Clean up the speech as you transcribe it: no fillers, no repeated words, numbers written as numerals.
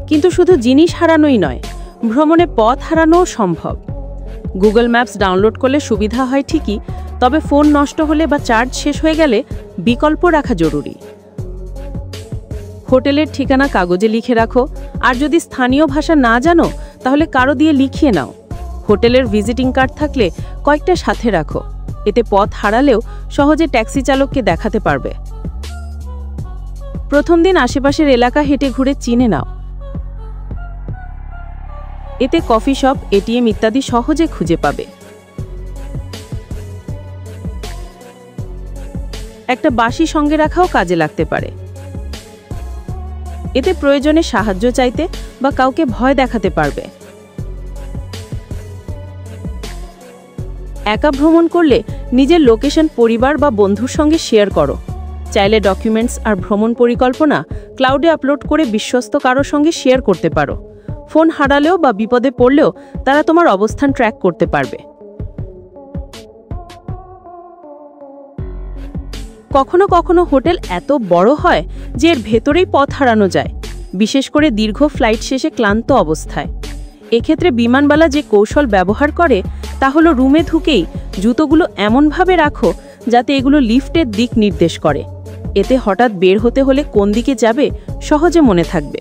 কিন্তু শুধু জিনিস হারানোই নয়, ভ্রমণে পথ হারানোও সম্ভব। গুগল ম্যাপস ডাউনলোড করলে সুবিধা হয় ঠিকই, তবে ফোন নষ্ট হলে বা চার্জ শেষ হয়ে গেলে বিকল্প রাখা জরুরি। হোটেলের ঠিকানা কাগজে লিখে রাখো, আর যদি স্থানীয় ভাষা না জানো তাহলে কারো দিয়ে লিখিয়ে নাও। হোটেলের ভিজিটিং কার্ড থাকলে কয়েকটা সাথে রাখো, এতে পথ হারালেও সহজে ট্যাক্সি চালককে দেখাতে পারবে। প্রথম দিন আশেপাশের এলাকা হেঁটে ঘুরে চিনে নাও, এতে কফি শপ, এটিএম ইত্যাদি সহজে খুঁজে পাবে। একটা বাঁশি সঙ্গে রাখাও কাজে লাগতে পারে, এতে প্রয়োজনে সাহায্য চাইতে বা কাউকে ভয় দেখাতে পারবে। একা ভ্রমণ করলে নিজের লোকেশন পরিবার বা বন্ধুর সঙ্গে শেয়ার করো। চাইলে ডকুমেন্টস আর ভ্রমণ পরিকল্পনা ক্লাউডে আপলোড করে বিশ্বস্ত কারোর সঙ্গে শেয়ার করতে পারো। ফোন হারালেও বা বিপদে পড়লেও তারা তোমার অবস্থান ট্র্যাক করতে পারবে। কখনো কখনো হোটেল এত বড় হয় যে এর ভেতরেই পথ হারানো যায়, বিশেষ করে দীর্ঘ ফ্লাইট শেষে ক্লান্ত অবস্থায়। এক্ষেত্রে বিমানবালা যে কৌশল ব্যবহার করে তা হলো রুমে ঢুকেই জুতোগুলো এমনভাবে রাখো যাতে এগুলো লিফটের দিক নির্দেশ করে। এতে হঠাৎ বের হতে হলে কোন দিকে যাবে সহজে মনে থাকবে।